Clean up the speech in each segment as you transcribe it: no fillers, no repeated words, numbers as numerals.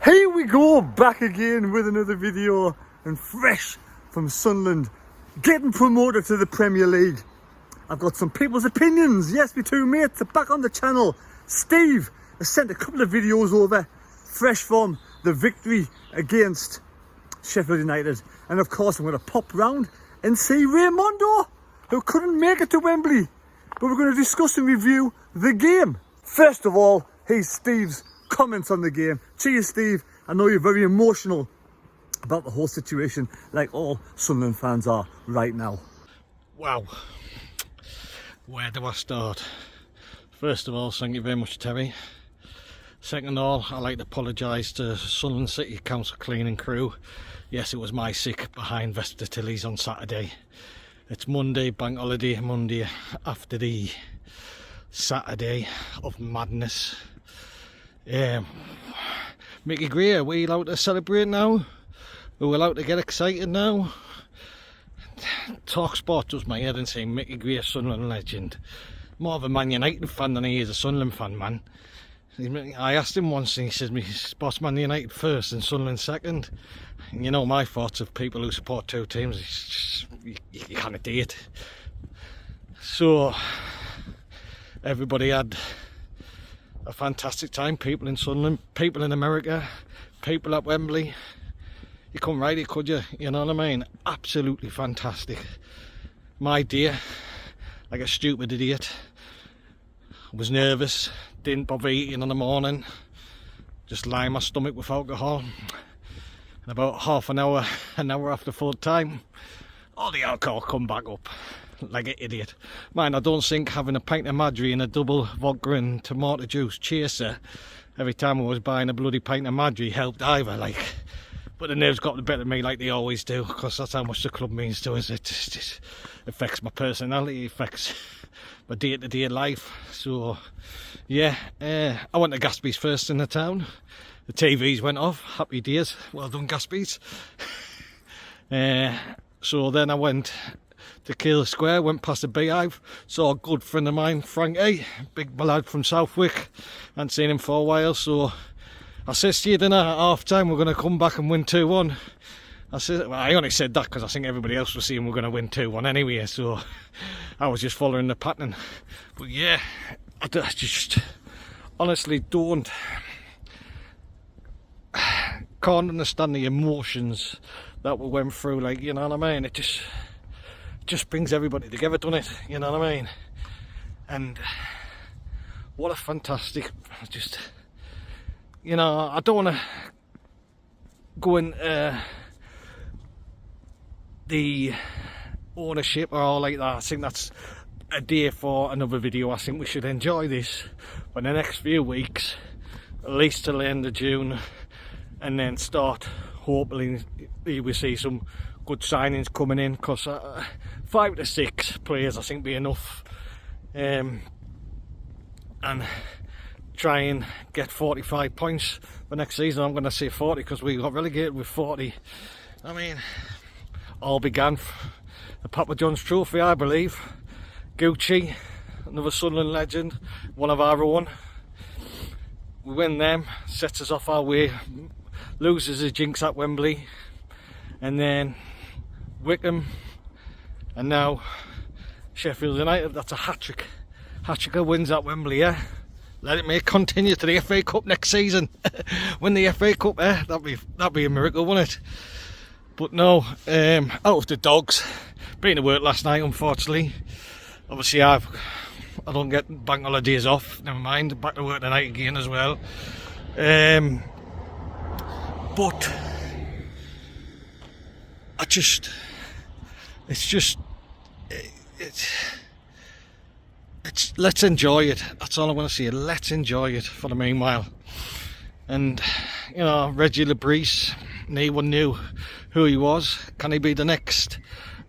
Here we go, back again with another video, and fresh from Sunderland, getting promoted to the Premier League. I've got some people's opinions. Yes, my two mates are back on the channel. Steve has sent a couple of videos over, fresh from the victory against Sheffield United. And of course, I'm going to pop round and see Raymondo, who couldn't make it to Wembley. But we're going to discuss and review the game. First of all, here's Steve's comments on the game. Cheers, Steve. I know you're very emotional about the whole situation, like all Sunderland fans are right now. Wow, where do I start? First of all, thank you very much, Terry. Second of all, I'd like to apologise to Sunderland City Council cleaning crew. Yes, it was my sick behind Vesta Tilly's on Saturday. It's Monday, bank holiday, Monday after the Saturday of madness. Mickey Gray, are we allowed to celebrate now? Are we allowed to get excited now? Talk Sport does my head and say Mickey Gray, Sunderland legend. More of a Man United fan than he is a Sunderland fan, man. I asked him once and he says, "Boss, Man United first and Sunderland second." And you know my thoughts of people who support two teams, it's just, you can't do it. So, everybody had a fantastic time. People in Sunderland, people in America, people at Wembley. You couldn't write it, could you? You know what I mean? Absolutely fantastic. My dear, like a stupid idiot, was nervous, didn't bother eating in the morning, just lie in my stomach with alcohol. And about half an hour after full time, all the alcohol come back up. Like an idiot. Man, I don't think having a pint of Madry and a double vodka and tomato juice chaser every time I was buying a bloody pint of Madry helped either, like. But the nerves got the better of me like they always do, because that's how much the club means to us. It just affects my personality, it affects my day-to-day life. So, yeah, I went to Gatsby's first in the town. The TVs went off. Happy days. Well done, Gatsby's. So then I went to Kill Square, went past the Beehive, saw a good friend of mine, Frankie, big lad from Southwick, hadn't seen him for a while, so I says to you then at half time we're going to come back and win 2-1. I said, well, I only said that because I think everybody else was seeing we're going to win 2-1 anyway, so I was just following the pattern. But yeah, I just honestly can't understand the emotions that we went through, like, you know what I mean? It just brings everybody together, doesn't it? You know what I mean? And what a fantastic, just, you know, I don't want to go into the ownership or all like that. I think that's a day for another video. I think we should enjoy this for the next few weeks, at least till the end of June, and then start hopefully we see some good signings coming in, because 5 to 6 players I think be enough, and try and get 45 points for next season. I'm going to say 40 because we got relegated with 40. I mean, all began the Papa John's Trophy, I believe. Gucci, another Sunderland legend, one of our own. We win them, sets us off our way, loses a jinx at Wembley, and then Wickham, and now Sheffield United. That's a hat-trick. Hat-trick of wins at Wembley, yeah? Let it may continue to the FA Cup next season. Win the FA Cup, eh? That'd be a miracle, wouldn't it? But no, out of the dogs. Been to work last night, unfortunately. Obviously, I don't get bank holidays off. Never mind, back to work tonight again as well. But let's enjoy it. That's all I want to say. Let's enjoy it for the meanwhile. And, you know, Reggie Lebris, no one knew who he was. Can he be the next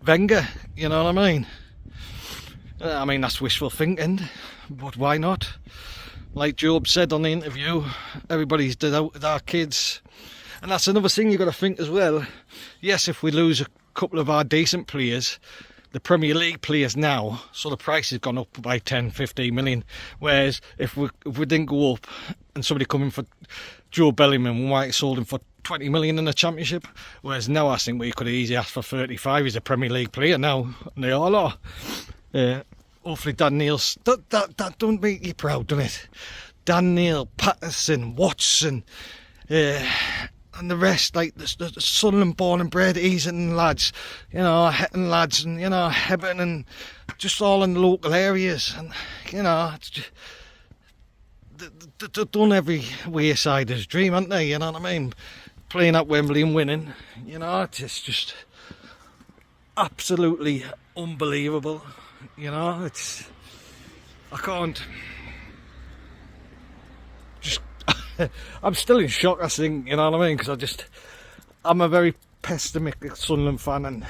Wenger? You know what I mean? That's wishful thinking, but why not? Like Jobe said on the interview, everybody's did out with our kids. And that's another thing you've got to think as well. Yes, if we lose a couple of our decent players, the Premier League players now, so the price has gone up by 10, 15 million. Whereas if we didn't go up and somebody coming for Jobe Bellingham, we might have sold him for 20 million in the Championship. Whereas now I think we could have easily asked for 35. He's a Premier League player now, and they all are. Hopefully Dan Neil's... That don't make you proud, doesn't it? Dan Neil, Patterson, Watson, and the rest, like the Sunderland born and bred Easton lads, you know, Hetton lads, and, you know, Hebburn, and just all in the local areas. And, you know, it's just, they've done every waysider's dream, haven't they? You know what I mean? Playing at Wembley and winning, you know, it's just absolutely unbelievable. You know, it's... I can't... Just... I'm still in shock, I think, you know what I mean? Because I'm a very pessimistic Sunderland fan, and,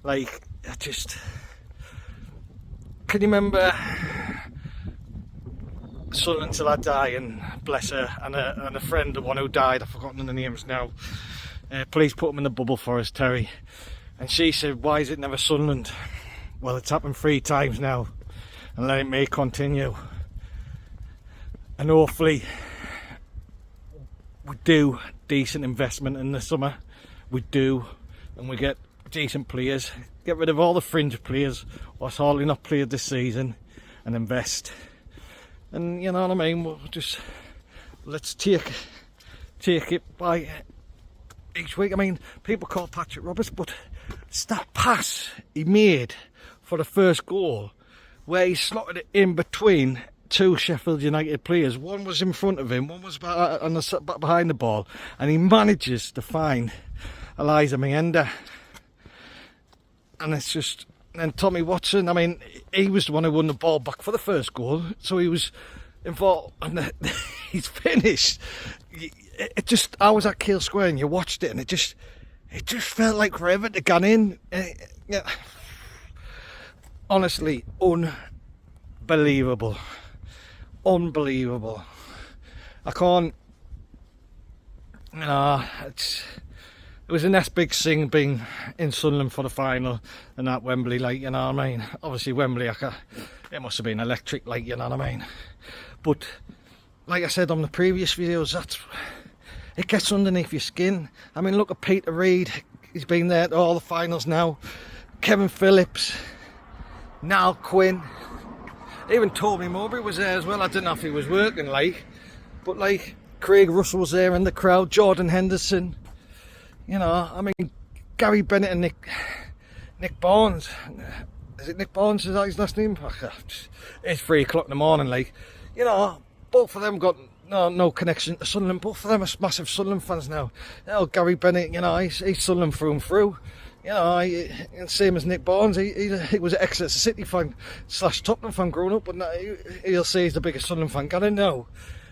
like, can you remember Sunderland Till I Die, and bless her, and a friend, the one who died, I've forgotten the names now, please put them in the bubble for us, Terry. And she said, why is it never Sunderland? Well, it's happened 3 times now, and let it may continue. And hopefully we do decent investment in the summer. We do, and we get decent players. Get rid of all the fringe players what's hardly not played this season, and invest. And you know what I mean, we'll just, let's take it by each week. I mean, people call Patrick Roberts, but it's that pass he made for the first goal where he slotted it in between 2 Sheffield United players. One was in front of him, one was behind the ball, and he manages to find Eliza Mienda. And it's just... And Tommy Watson, I mean, he was the one who won the ball back for the first goal, so he was involved, and he's finished. It just, I was at Kiel Square and you watched it, and it just felt like forever to gone in. Yeah. Honestly, unbelievable. Unbelievable. I can't, you know, it was a nice big thing being in Sunderland for the final and at Wembley, like, you know what I mean? Obviously Wembley, it must have been electric, like, you know what I mean? But like I said on the previous videos, it gets underneath your skin. I mean, look at Peter Reid, he's been there at all the finals now. Kevin Phillips, Niall Quinn, even Toby Mowbray was there as well. I don't know if he was working, like, but like Craig Russell was there in the crowd, Jordan Henderson. You know, I mean, Gary Bennett and Nick Barnes. Is it Nick Barnes? Is that his last name? It's 3 o'clock in the morning, like. You know, both of them got no connection to Sunderland. Both of them are massive Sunderland fans now. You know, Gary Bennett, you know, he's Sunderland through and through. You know, same as Nick Barnes. He was an Exeter City fan / Tottenham fan growing up, but now he'll say he's the biggest Sunderland fan. Got it now.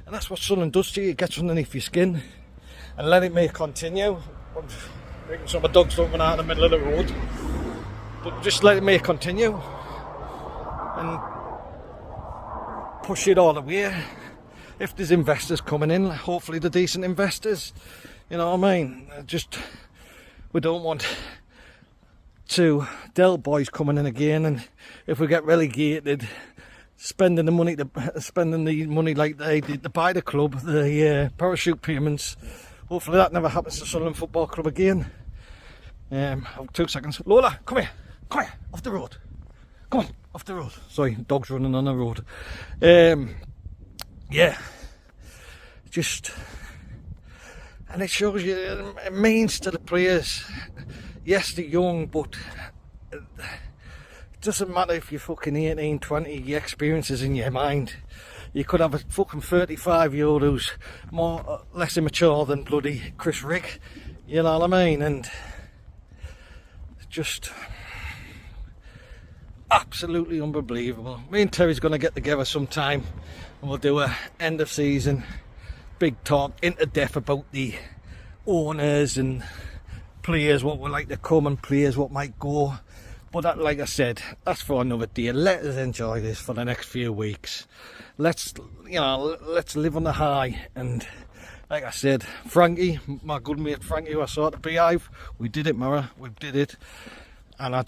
And that's what Sunderland does to you. It gets underneath your skin. And let it may continue. I'm making sure my dogs don't run out in the middle of the road, but just let it may continue and push it all the way. If there's investors coming in, hopefully the decent investors, you know what I mean? We don't want 2 Del boys coming in again, and if we get relegated, spending the money like they did to buy the club, the parachute payments. Hopefully that never happens to Sunderland Football Club again. 2 seconds. Lola, come here, off the road. Come on, off the road. Sorry, dog's running on the road. Yeah, just, and it shows you, it means to the players, yes, they're young, but it doesn't matter if you're fucking 18, 20, your experience is in your mind. You could have a fucking 35-year-old who's less immature than bloody Chris Rick, you know what I mean? And just absolutely unbelievable. Me and Terry's going to get together sometime and we'll do a end of season big talk into depth about the owners and players, what would like to come, and players what might go. But that, like I said, that's for another day. Let us enjoy this for the next few weeks. Let's live on the high. And like I said, Frankie, my good mate Frankie, who I saw at the Beehive, we did it, Mara, we did it. And I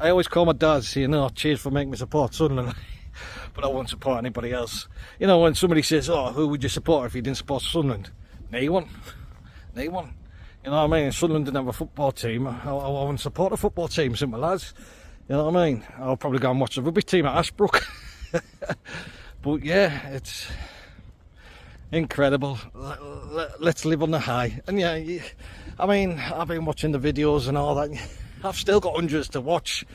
always call my dad saying, "No, cheers for making me support Sunderland." but I won't support anybody else. You know, when somebody says, oh, who would you support if you didn't support Sunderland? No one. You know what I mean? If Sunderland didn't have a football team, I wouldn't support a football team, simple as. You know what I mean? I'll probably go and watch the rugby team at Ashbrook. But yeah, it's incredible. Let's live on the high. And yeah, I mean, I've been watching the videos and all that. I've still got hundreds to watch,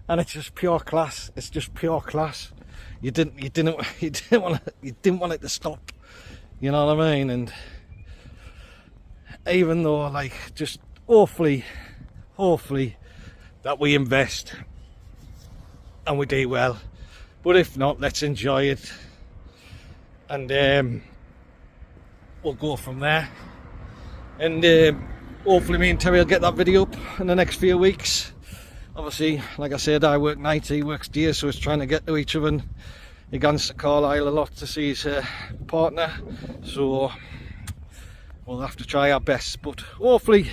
and it's just pure class. It's just pure class. You didn't want it to stop. You know what I mean? And even though, like, just hopefully that we invest and we do well. But if not, let's enjoy it, and we'll go from there. And hopefully me and Terry will get that video up in the next few weeks. Obviously, like I said, I work nights, he works days, so it's trying to get to each other. And he goes to Carlisle a lot to see his partner, so we'll have to try our best. But hopefully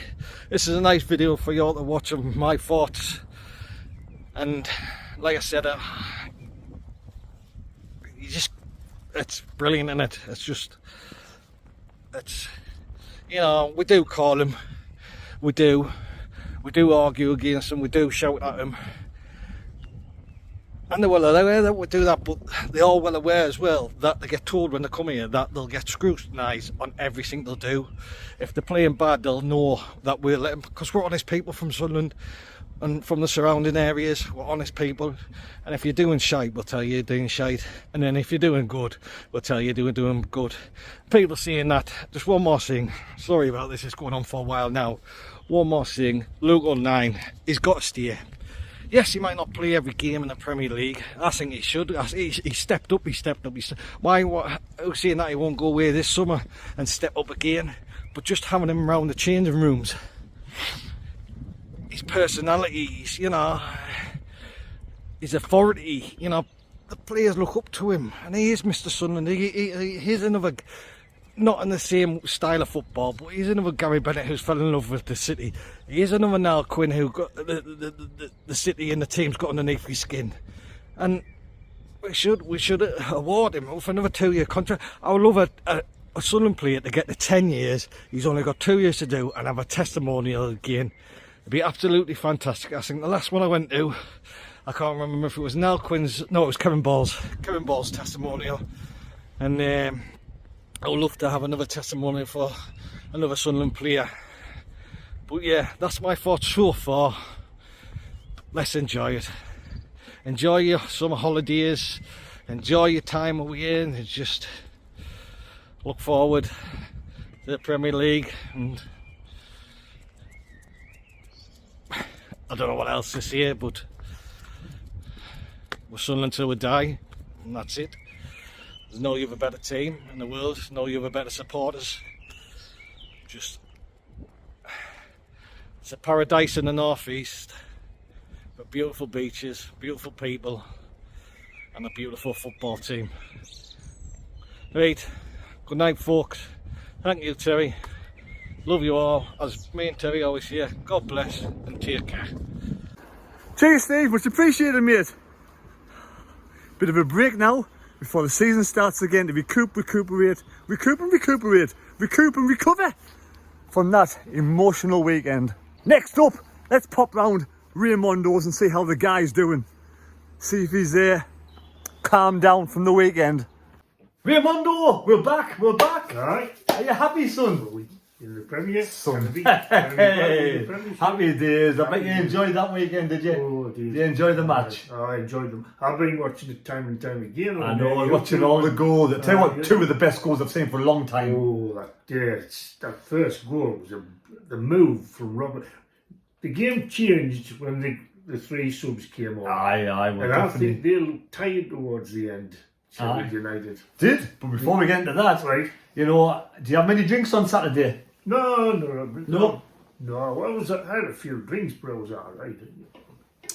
this is a nice video for you all to watch of my thoughts. And like I said, it's brilliant, isn't it? It's you know, we do call him, we do argue against him, we do shout at him, and they're well aware that we do that, but they're all well aware as well that they get told when they come here that they'll get scrutinised on everything they'll do. If they're playing bad, they'll know that we'll let them, because we're honest people from Sunderland and from the surrounding areas. We're honest people, and if you're doing shite, we'll tell you you're doing shite, and then if you're doing good, we'll tell you you're doing good. People saying that. Just one more thing, sorry about this, it's going on for a while now. One more thing, Luke 09, he's got to stay. Yes, he might not play every game in the Premier League. I think he should. He stepped up. Who's saying that he won't go away this summer and step up again? But just having him around the changing rooms, his personalities, you know, his authority, you know, the players look up to him, and he is Mr. Sunderland. He's another, not in the same style of football, but he's another Gary Bennett who's fell in love with the city. He is another Niall Quinn who got the city and the team's got underneath his skin, and we should award him for another 2-year contract. I would love a Sunderland player to get to 10 years. He's only got 2 years to do, and have a testimonial again. It'd be absolutely fantastic. I think the last one I went to, I can't remember if it was Niall Quinn's, no, it was Kevin Ball's testimonial, and I would love to have another testimonial for another Sunderland player. But yeah, that's my thoughts so far. Let's enjoy it. Enjoy your summer holidays, enjoy your time away, and just look forward to the Premier League. And I don't know what else to say, but we're Sunderland till we die, and that's it. There's no other better team in the world, no other better supporters. Just, it's a paradise in the northeast, with beautiful beaches, beautiful people, and a beautiful football team. Right, good night folks. Thank you Terry. Love you all, as me and Terry always say. God bless and take care. Cheers Steve, much appreciated mate. Bit of a break now before the season starts again to recoup and recover from that emotional weekend. Next up, let's pop round Raymondo's and see how the guy's doing. See if he's calmed down from the weekend. Raymondo, we're back. Alright. Are you happy, son? In the Premier. Son. Hey, happy days. I bet you enjoyed that weekend, did you? Oh, did you enjoy the match? I enjoyed them. I've been watching it time and time again. I know, watching all the goals. I tell you what, 2 of the best goals I've seen for a long time. Oh, that first goal was the move from Robert. The game changed when the 3 subs came on. Aye, and I think they looked tired towards the end. Sheffield United. Did? But before we get into that, right? You know, do you have many drinks on Saturday? No. I had a few drinks, but I was alright.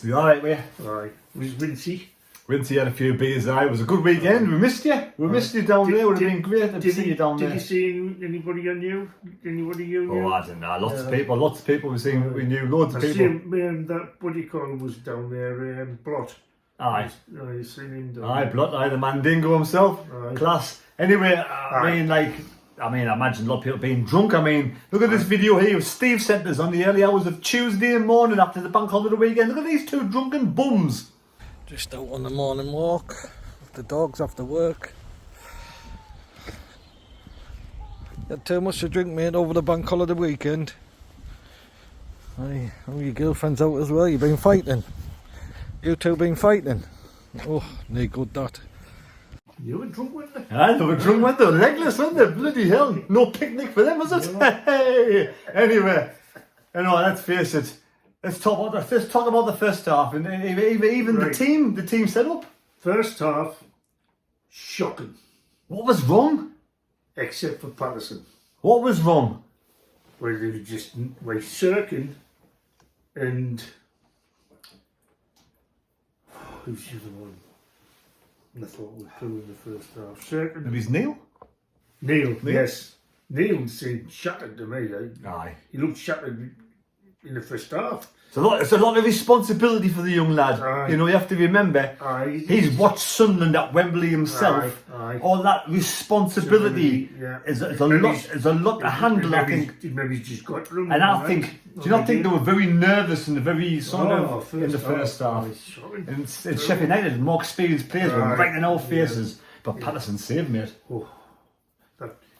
You alright, mate? Alright. Was Wincy? Wincy had a few beers. It was a good weekend. We missed you. We missed you down there. It would have been great to see you down there. Did you see anybody on you? Anybody you knew? Oh, I don't know. Lots of people we knew loads of people. Man, that buddy call was down there, Blot. Aye. You seen him do Aye, Blot, aye, the Mandingo himself. Aye. Class. Anyway, I imagine a lot of people being drunk. I mean, look at this video here. Steve sent us on the early hours of Tuesday morning after the bank holiday weekend. Look at these two drunken bums. Just out on the morning walk with the dogs after work. You had too much to drink, mate, over the bank holiday weekend. Aye, oh, your girlfriend's out as well. You've been fighting. You two been fighting. Oh, no good that. You were drunk, weren't they? Aye, they were drunk, weren't they? Legless, weren't they? Bloody hell. No picnic for them, was it? Hey. Anyway, let's face it. Let's talk about the first half, and even Right. the team set up. First half, shocking, What was wrong? except for Patterson, What was wrong? where they were just circling, and who's the other one? I thought we were in the first half. Circling. It was Neil. Neil, yes. Neil seemed shattered to me. Aye. He looked shattered in the first half. It's a lot of responsibility for the young lad. Aye. You have to remember, Aye. he's watched Sunderland at Wembley himself. Aye. All that responsibility Yeah. is a lot to handle, I think. Maybe he's just got through. And I think, do you not think they were very nervous and very sort of in the first half? And Sheffield United, more experienced players were right in our faces. But Patterson saved, mate. Oh,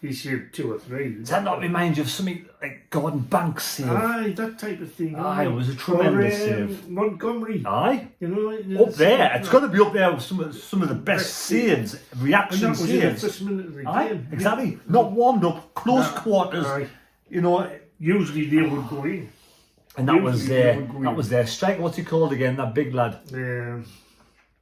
he saved 2 or 3. Does that not remind you of something like Gordon Banks' save? Aye, that type of thing. Aye, it was a tremendous or, save. Montgomery. Aye. Up Up there, it's got to be up there with some of the best saves, reaction And that was in the saves. first minute of the Aye, game. exactly. Not warmed up, close quarters. Aye. Usually Usually they would go in. and that was usually they would go in. their strike. What's he called again? That big lad, Um,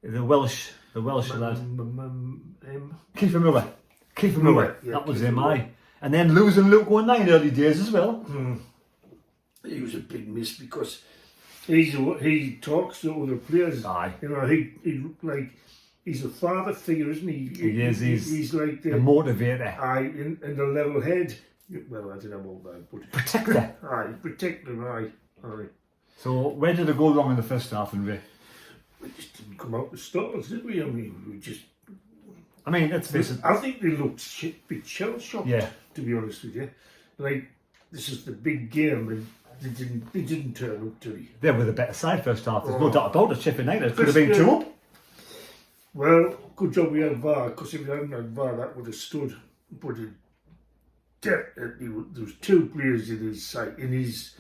the Welsh lad. him. Kiefer Moore. Yeah, That was Kiefer him. Moore. Aye. And then losing Luke 1-9 early days as well. He was a big miss because he talks to other players. Aye. He's a father figure, isn't he? He is. He's like The motivator, and the level head. Well, I don't know about that, but protector. aye, protector, aye. So where did it go wrong in the first half, Henry? We just didn't come out the stalls, did we? I mean, I mean, let's face it. I think they looked bit shell shocked. Yeah. To be honest with you, like this is the big game, and they didn't turn up to me. They were the better side first half. There's no doubt about it. Sheffield United could have First, been 2 up. Well, good job we had VAR, because if we hadn't had VAR, that would have stood. But there was 2 players in his sight, in his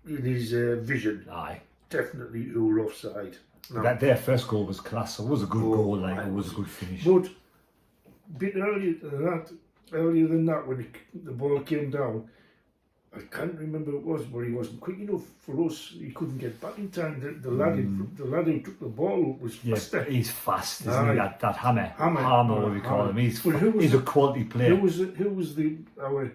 vision. Aye. Definitely who were offside. No. Their first goal was class. It was a good goal. It was a good finish. But a bit earlier than that, when the ball came down, I can't remember it was, but he wasn't quick enough for us. He couldn't get back in time. The lad who took the ball up was faster. He's fast, isn't he? That hammer, what we call him. He's a quality player. Who was our?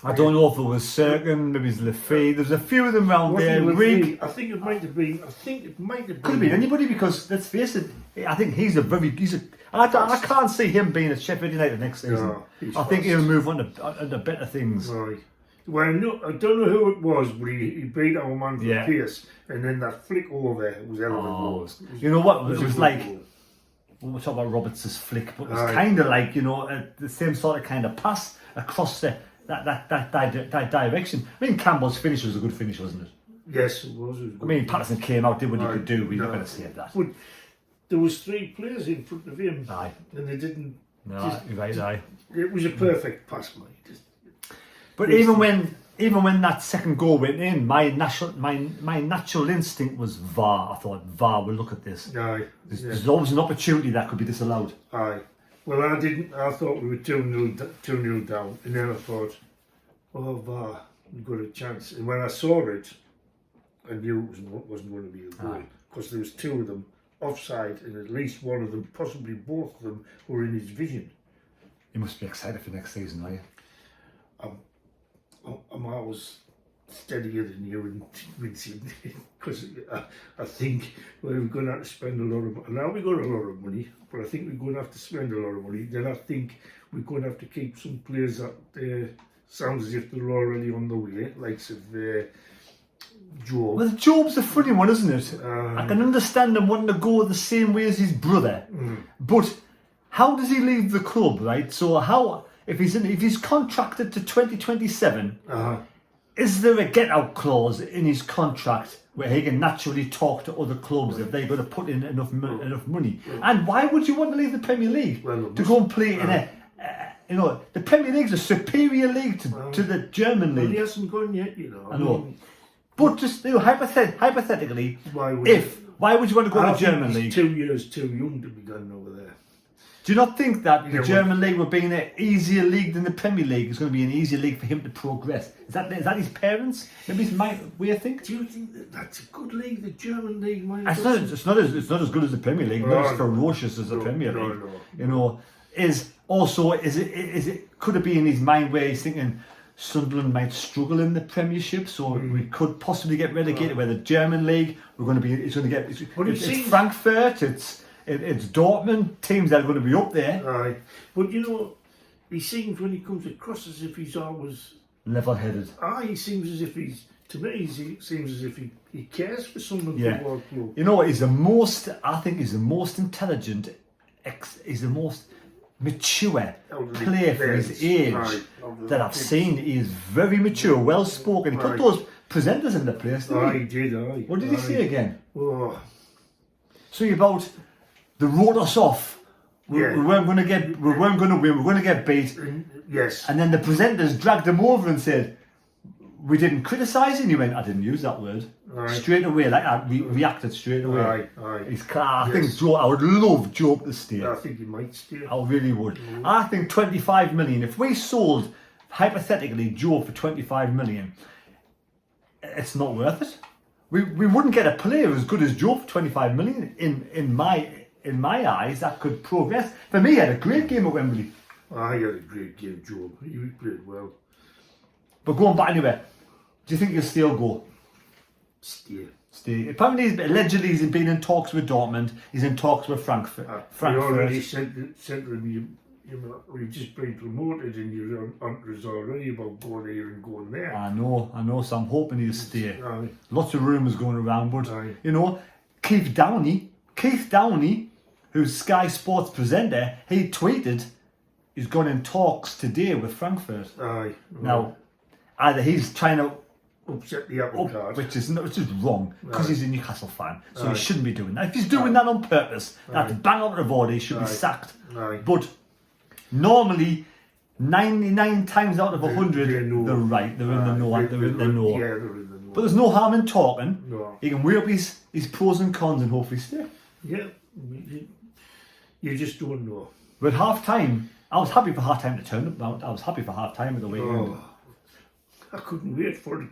I don't know if it was Serkin, maybe it's Lefebvre. There's a few of them around there. Rig. I think it might have been. Could have been anybody, because let's face it. I think I can't see him being at Sheffield United next season. No, I think he'll move on to better things. Right. Well, I don't know who it was, but he beat our man for the pace, and then that flick over was Oh, you know what? It was like, we'll talk about Roberts' flick, but it was kind of like, the same sort of kind of pass across that direction. I mean, Campbell's finish was a good finish, wasn't it? Yes, it was. I mean, Patterson came out, did what he could do. We're not going to say that. But there was 3 players in front of him, Aye. and they didn't. No, you're right, aye. It was a perfect pass, mate. But even when that second goal went in, my natural instinct was VAR. I thought VAR will look at this. Aye. There's always an opportunity that could be disallowed. Aye. Well, I didn't. I thought we were 2-0 down, and then I thought, oh, VAR, we've got a chance. And when I saw it, I knew it wasn't going to be a goal, because there was 2 of them offside, and at least one of them, possibly both of them, were in his vision. You must be excited for next season, are you? I'm always steadier than you and Vincent, because I think we're going to have to spend a lot of money. Now we've got a lot of money, but I think we're going to have to spend a lot of money. Then I think we're going to have to keep some players that sounds as if they're already on the way, like Jobe. Well, Job's a funny one, isn't it? I can understand him wanting to go the same way as his brother, but how does he leave the club, right? So how, if he's contracted to 2027, is there a get-out clause in his contract where he can naturally talk to other clubs if they're going to put in enough money? And why would you want to leave the Premier League to go and play in a, the Premier League's a superior league to the German league. Well, he hasn't gone yet, I know. But just hypothetically, why would you want to go to the German league? 2 years too young to be going over there. Do you not think that the German league would be an easier league than the Premier League? It's going to be an easier league for him to progress. Is that his parents? Maybe it's my way of thinking. Do you think that that's a good league, the German league? It's not as good as the Premier League. Not as ferocious as the Premier League. Could it be in his mind where he's thinking Sunderland might struggle in the Premiership, so we could possibly get relegated? Where the German league, it's Frankfurt, it's Dortmund, teams that are going to be up there. Aye, but he seems when he comes across as if he's always level-headed. He seems as if he seems as if he cares for Sunderland Football Club. He's the most intelligent, he's the most mature player for his age that I've seen. He is very mature, well spoken. He put those presenters in the place, didn't he? He did. What did he say again? Oh. Something about they wrote us off. We weren't going to win. We were going to get beat. Yes. And then the presenters dragged him over and said, "We didn't criticise him." He went, "I didn't use that word." Straight away, like that, reacted straight away. He's I think I would love Jobe to stay. I think he might stay. I really would. I think 25 million. If we sold hypothetically Jobe for 25 million, it's not worth it. We wouldn't get a player as good as Jobe for 25 million in my eyes that could progress. For me, he had a great game at Wembley. He had a great game, Jobe. He played well. But going back anyway, do you think he'll still go? Stay. Apparently, allegedly, he's been in talks with Dortmund. He's in talks with Frankfurt. He already sent him. We've just been promoted, and you're on us already about going here and going there. I know. So I'm hoping he'll stay. Lots of rumours going around, but Keith Downey, who's Sky Sports presenter, he tweeted he's gone in talks today with Frankfurt. Now, either he's trying to upset the apple cart, which is wrong, because he's a Newcastle fan, so he shouldn't be doing that. If he's doing that on purpose, that's bang out of order. He should be sacked. But normally, 99 times out of 100, they're right. They're in the know. They're in the know. They're in the know. But there's no harm in talking. He can weigh up his pros and cons and hopefully stay. Yeah, you just don't know. But half time, I was happy for half time to turn up. I was happy for half time at the weekend. I couldn't wait for it.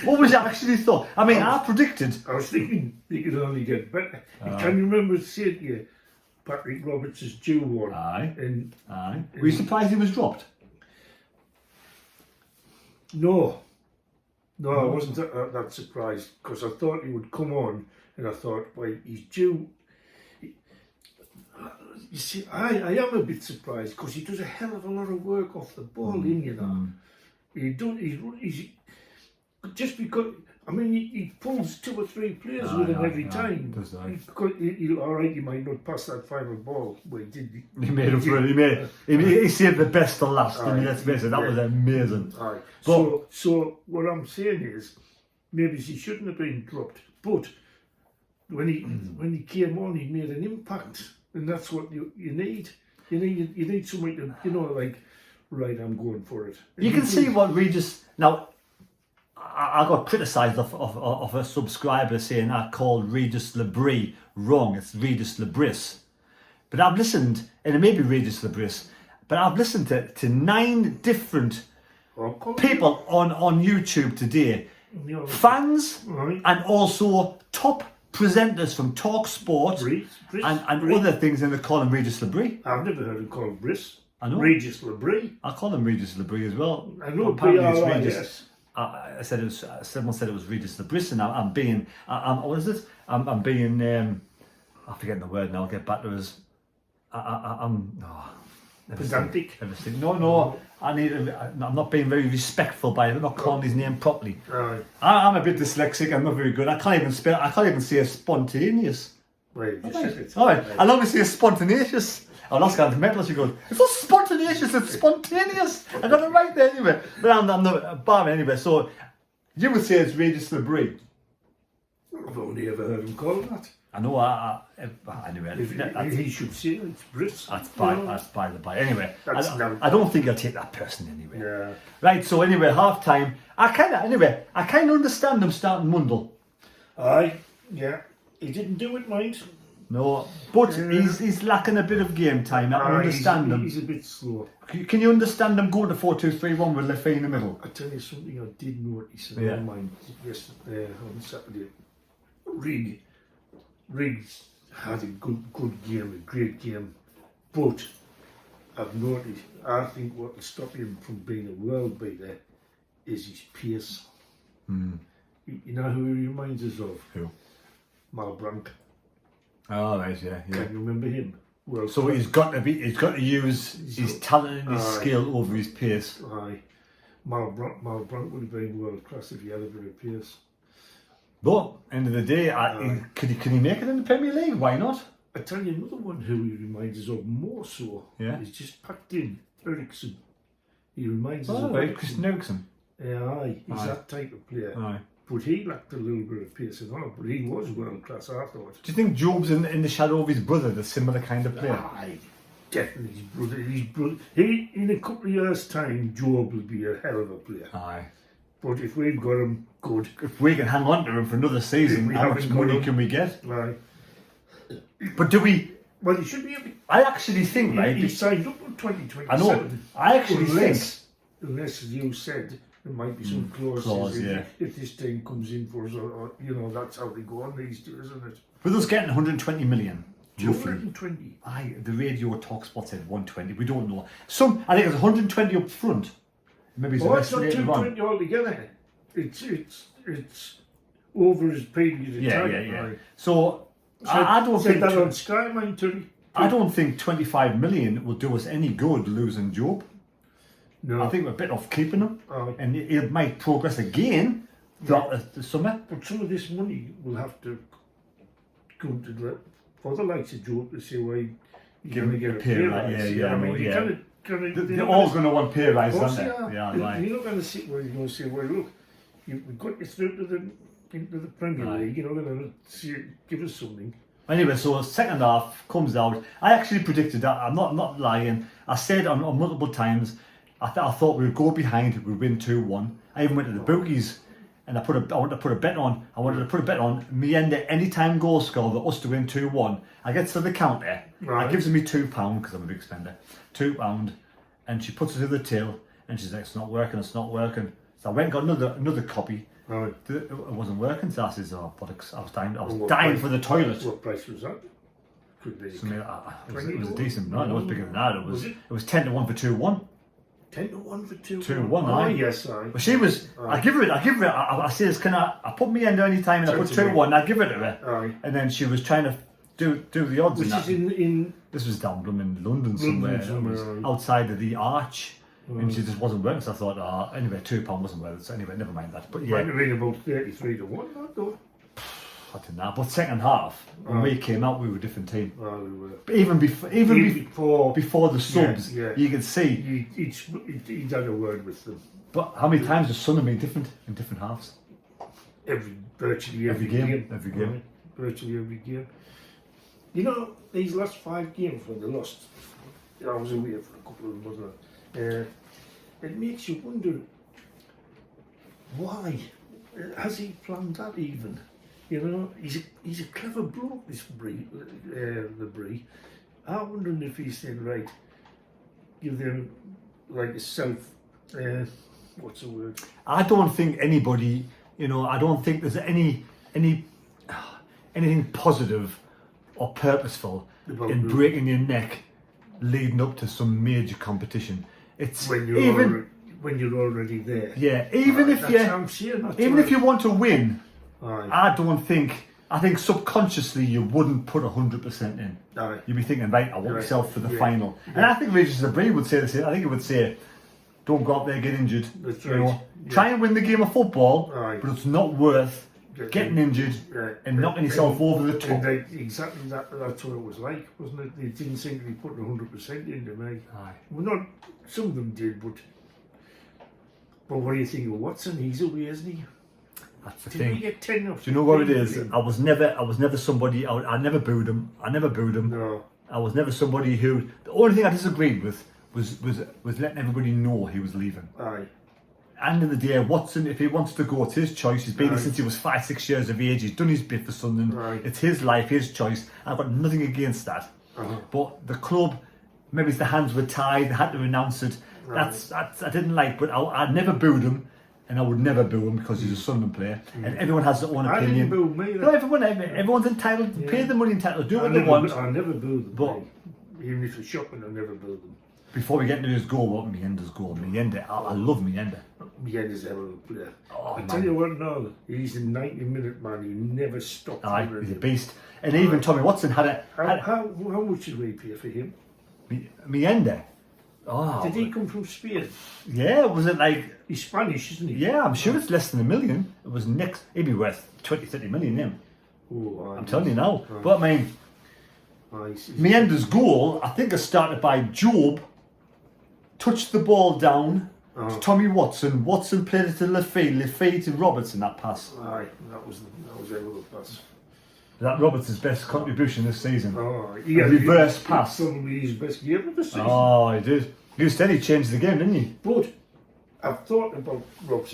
What was you actually thought? I mean, I predicted. I was thinking they could only get better. Can you remember saying to you, Patrick Roberts is due one? Aye. Were you surprised he was dropped? No, I wasn't that surprised, because I thought he would come on, and I thought, well, he's due. You see, I am a bit surprised, because he does a hell of a lot of work off the ball, He's just because. I mean, he pulls 2 or 3 players with him every time. He might not pass that final ball. Well, he did. He made up for it. He saved the best to last. Let's face it, that was amazing. So what I'm saying is, maybe he shouldn't have been dropped. But when he came on, he made an impact, and that's what you need. You need somebody to right, I'm going for it. And you can see what Regis now. I got criticised of a subscriber saying I called Regis Lebris wrong. It's Regis Lebris. But I've listened, and it may be Regis Lebris, but I've listened to 9 different people on YouTube today. Fans and also top presenters from Talk Sport and other things, and they call him Regis Lebris. I've never heard him called Briss. I know. Regis Lebris. I call him Regis Lebris as well. I know. Apparently it's Regis. I said it was. Someone said it was Regis Lebris, and I'm being. What is it? I'm being. I'm forgetting the word now. I'll get back to us. pedantic. No, I'm not being very respectful by it. I'm not calling his name properly. Right. I'm a bit dyslexic. I'm not very good. I can't even spell. I can't even say spontaneous. Well, you just said it. All right. I'll only say spontaneous. I'll ask her to mental. She goes, "It's not spontaneous. It's spontaneous." I got it right there anyway. But I'm not barring anyway. So you would say it's Regis Labrie. I've only ever heard him call that. I know. Anyway, He should say it's Brits. that's by the by. Anyway, That's I don't think I'll take that person anyway. Yeah. Right. So anyway, half time. I kind of understand them starting Mundle. Aye. Yeah. He didn't do it, mind. No, but he's lacking a bit of game time. I understand him. He's a bit slow. Can you understand them going to 4-2-3-1 with Lefty in the middle? I tell you something I did notice in Yeah. my mind yesterday on Saturday. Riggs had a good game, a great game, but I've noticed, I think what will stop him from being a world beater is his pace. You know who he reminds us of? Who? Malbranck. Oh, right, yeah. Can you remember him? Well, So he's got to use his talent and his skill over his pace. Aye. Malbranck would have been world class if he had a bit of pace. But end of the day, can he make it in the Premier League? Why not? I tell you another one who he reminds us of more so. Yeah. He's just packed in. Ericsson. He reminds us Oh, of right, Ericsson. Christian Eriksen. Yeah, aye. He's Aye. that type of player. Aye. But he lacked a little bit of pace and all. But he was world class, I thought. Do you think Job's in the shadow of his brother, the similar kind of player? Aye. Definitely his brother. He, in a couple of years' time, Jobe will be a hell of a player. Aye. But if we've got him, good. If we can hang on to him for another season, We how much haven't got money him. can we get? Aye. But do we? Well, he should be able. I actually think, right? He signed up in 2027. I know. I actually think. Unless, as you said, there might be some clauses yeah. if this team comes in for us, or that's how they go on these two, isn't it? With us getting 120 million, roughly. 220. Aye, the radio talk spot said 120. We don't know. I think it's 120 up front. Maybe it's the Oh, it's rest not later on. 220 altogether. It's over his period of Yeah, time. yeah, yeah. Aye. So I don't said think that on Sky, mind, Tony. I don't think 25 million will do us any good losing Job. No. I think we're better off keeping him, Aye. and he might progress again throughout the summer. But some of this money will have to come to the other likes of Joe to say why you're going to get a pay rise. Yeah, I mean, you yeah. They're all going to want pay rises, aren't they? Yeah, right. You're not going to sit where you're going to say, well, look, we've got you through into the Premier Aye. League, you're not going to give us something. Anyway, so second half comes out. I actually predicted that. I'm not lying. I said on multiple times, I thought we would go behind, we'd win 2-1. I even went to the bookies and I wanted to put a bet on. I wanted to put a bet on Mienda anytime goal scorer, us to win 2-1. I get to the counter. Right. I gives me £2 because I'm a big spender. £2, and she puts it to the till, and she's like, "It's not working. It's not working." So I went and got another copy. Right. It wasn't working. So I says, "Oh, bollocks!" I was dying. What dying price- for the toilet. What price was that? Could be So, it was a 20 decent. No, it was bigger than that. It Was it? was 10-1 for 2-1. 10-1 for 2-1. 2-1, Oh, aye. yes, aye. But she was. I give her it. I says, "Can I put me in any time?" And I put 2-1. I give it to her. Aye. And then she was trying to do the odds. Which and is that. in This was down in London somewhere. It was aye. outside of the arch. And she just wasn't working, so I thought, anyway, £2 wasn't worth it. So anyway, never mind that. But might yeah, have been about 33-1, that though. I don't know. But second half, when we came out, we were a different team. Oh, we were. But even before the subs, yeah. you could see. He'd had a word with them. But how many times has Sunderland been different in different halves? Virtually every Every game, game. every game. Right, virtually every game. You know, these last 5 games when they lost, I was away for a couple of them, wasn't I? It makes you wonder why. Has he planned that even? You know, he's a clever bloke, this Labrie. I'm wondering if he's saying, right, give them like a what's the word? I don't think anybody, I don't think there's anything positive or purposeful in breaking your neck leading up to some major competition. It's When you're already there. Yeah, even if That's how I'm saying that. if you want to win, Aye. I don't think I think subconsciously you wouldn't put 100% in. Aye. You'd be thinking, right, I want Right. myself for the Yeah. final. And I think Regis Bree would say the same. I think it would say, don't go out there, get injured. That's You right. know, Yeah. try and win the game of football, Aye. but it's not worth getting injured Yeah. and knocking yourself over the And top. exactly that's what it was like, wasn't it? They didn't seem to be putting 100% into me. Aye. Well, not some of them did, but what do you think of Watson? He's away, isn't he? That's the Did he thing. get 10 off? Do you know what it is? I was never somebody. I never booed him. I never booed him. No. I was never somebody who. The only thing I disagreed with was letting everybody know he was leaving. Aye. End of the day, Watson, if he wants to go, it's his choice. He's been here Right. since he was 5-6 years of age. He's done his bit for Sunderland. Right. It's his life, his choice. I've got nothing against that. Uh-huh. But the club, maybe the hands were tied. They had to renounce it. Right. That's I didn't like. But I never booed him, and I would never boo him because he's a Sunderland player. And everyone has their own I opinion. didn't boo me. No, everyone's entitled to pay the money, entitled to do what I they want. I never boo them. But- even if it's shocking, I never boo them. Before we get into his goal, what Mienda's goal? Mienda, I love Mienda. Mienda's a hell of a player. Oh, I man. tell you what, no, he's a 90-minute man. He never stopped. Aye, doing he's a it. beast. And even Tommy Watson had How much did we pay for him? Mienda. Oh, Did he come from Spain? yeah, was it like, He's Spanish, isn't he? yeah, I'm sure it's less than $1 million. It was next, he'd be worth 20-30 million him. Oh, I'm telling you now. But I mean, he's Mienda's goal, I think, is started by Jobe, touched the ball down to Tommy Watson. Watson played it to Lafay to Robertson, that pass. Aye, that was a little pass. That Robertson's best contribution this season. Oh, A reverse pass. Probably his best game of the season. Oh, he did. You said he changed the game, didn't he? But I've thought about Roberts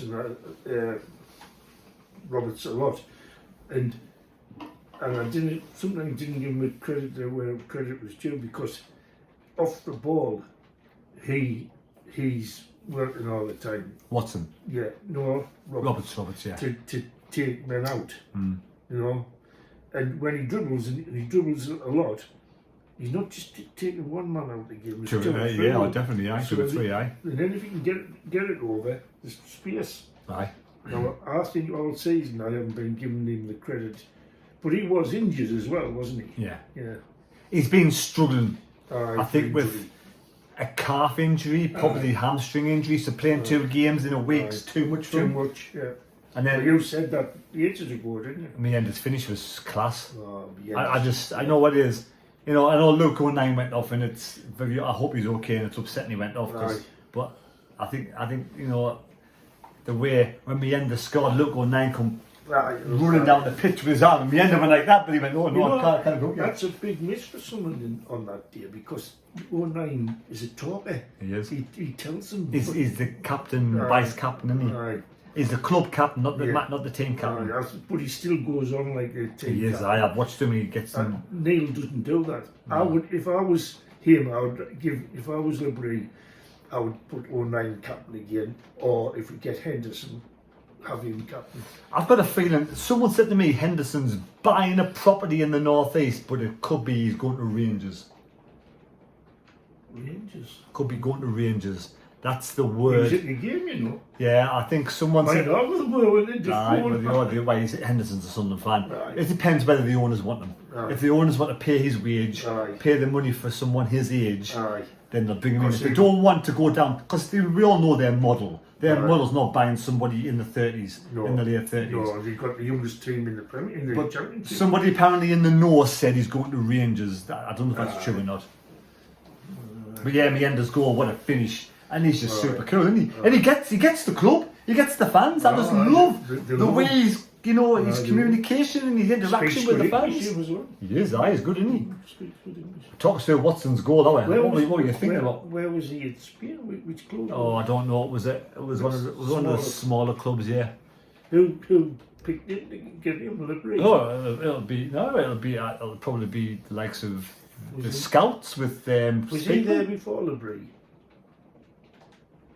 a lot, and I sometimes didn't give him credit where credit was due, because off the ball, he's working all the time. Watson. Yeah, no, Roberts, yeah. to take men out, you know. And when he dribbles, and he dribbles a lot, he's not just taking one man out of the game. He's two or three. Definitely, aye. 2 or 3, aye. And then if you can get it over, there's space. Aye. Now, I think all season I haven't been giving him the credit, but he was injured as well, wasn't he? Yeah. Yeah. He's been struggling, Aye, I think, with injury. a calf injury, probably hamstring injury, so playing 2 games in a week's too much for Too him. much, yeah. And Well, then you said that ages ago, didn't you? Mienda's finish was class. Oh, yeah. I know what it is. You know, I know Luke 09 went off, and it's very. I hope he's okay, and it's upsetting he went off. Aye. But I think you know, the way when Mienda scored, Luke 09 come running down the pitch with his arm, and Mienda went like that, but he went, no, You know, I can't go yet. that's a big miss for someone on that day, because 09 is a talker. He is. He tells them. He's the captain, Aye. vice captain, isn't he? Aye. He's the club captain, not the Yeah. not the team captain. Aye, but he still goes on like a team. He is. captain. I've watched him. He gets them. Neil doesn't do that. I would, if I was him, I would give. If I was Liberty, I would put 09 captain again, or if we get Henderson, have him captain. I've got a feeling. Someone said to me, Henderson's buying a property in the northeast, but it could be he's going to Rangers. Rangers. Could be going to Rangers. That's the He was word. in the game, you know. Yeah, I think someone Might said. not have won it. Just Aye, won. but the way Henderson's a Sunderland fan. Right. It depends whether the owners want him. Right. If the owners want to pay his wage, Aye. pay the money for someone his age, Aye. then they'll bring him in. If they he- don't want to go down, because we all know their model. Their Right. model's not buying somebody in the 30s, in the late 30s. No, they got the youngest team in the Premier, in the But Championship. somebody apparently in the north said he's going to Rangers. I don't know if that's true or not. But yeah, Mienda's goal, what a finish. And he's just super cool, isn't he? And he gets the club, he gets the fans. I just love the the way love. he's, you know, his the- communication and his interaction Speaks with the good fans. English as well. He is, he's good, isn't he? Speaks good English. Talks to Watson's goal, that way. What were you thinking where, about? Where was he at Spain? Which club? Oh, I don't know. It was one of the smaller clubs, yeah. Who picked him to get him Liberty? Oh, it'll probably be the likes of the scouts with Was he there before Liberty?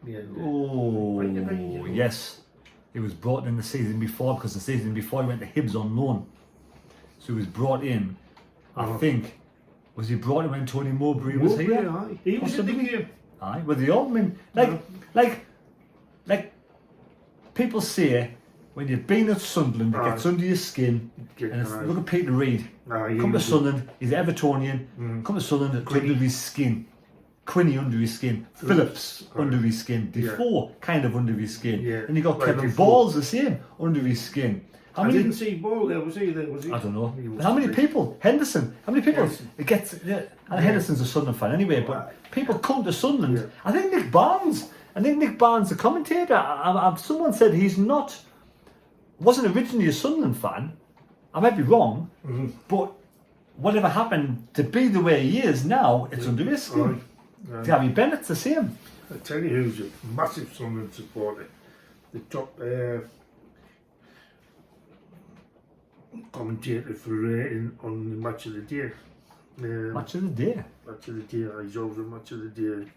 Yeah. Oh, Right, right. yes. He was brought in the season before, because the season before he went to Hibs on loan. So he was brought in, I think. Was he brought in when Tony Mowbray was here? Aye. He was in the Possibly. game. Aye, with the all. I mean, like people say when you've been at Sunderland, it gets under your skin. And look at Peter Reid. Come to Sunderland, he's Evertonian. Come to Sunderland, it's under his skin. Quinny under his skin. Phillips under his skin. Defoe kind of under his skin. And you got Kevin Ball's the same under his skin. I didn't see Ball there, was he? I don't know. But how many people? Henderson. How many people? It gets. And Henderson's a Sunderland fan anyway. But people come to Sunderland. I think Nick Barnes, the commentator. Someone said he's not. Wasn't originally a Sunderland fan. I might be wrong, but whatever happened to be the way he is now, it's under his skin. Gary Bennett's the same. I tell you who's a massive Sunderland supporter. The top commentator for on the Match of the Day. Match of the Day? Match of the Day, he's always a Match of the Day.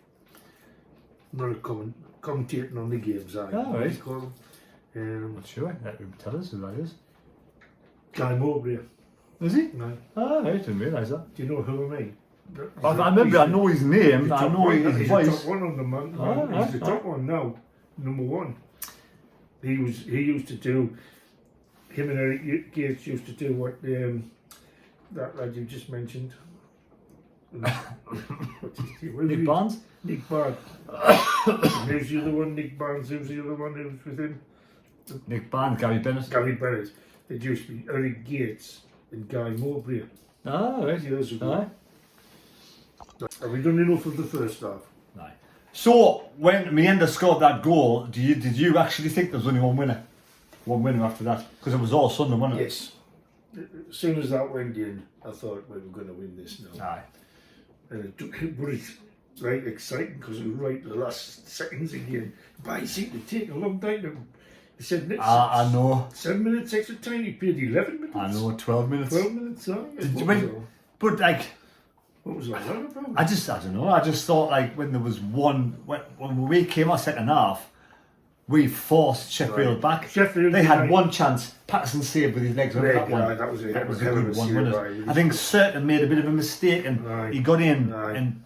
Not a commentating on the games, I right. Not sure, that would tell us who that is. Guy Mowbray. Is he? No. Oh, I didn't realise that. Do you know who I mean? I remember, I know his name, I know his voice. He's the top one on the man. He's the top one now, number one. He used to do, him and Eric Gates used to do what that lad you just mentioned. Nick Barnes? Nick Barnes. Who's the other one? Nick Barnes. Who's the other one who was with him? Nick Barnes, Gary Bennett. Gary Bennett. It used to be Eric Gates and Guy Mowbray. Ah, right. Years ago. Have we done enough of the first half? No. So when Meander scored that goal, did you actually think there was only one winner? One winner after that? Because it was all Sunderland, wasn't it? Yes. As soon as that went in, I thought we were going to win this now. Aye. And it took, but it's right exciting because it was right the last seconds again. But it seemed to take a long time to. He said, I know. 7 minutes extra time. He played 11 minutes. I know, 12 minutes. 12 minutes. But like. What was all that about? I don't know. I just thought like when there was when we came out second half, we forced Sheffield back. They had one chance. Patterson saved with his legs. That one. That was a good one, wasn't it? I think Certain made a bit of a mistake and he got in and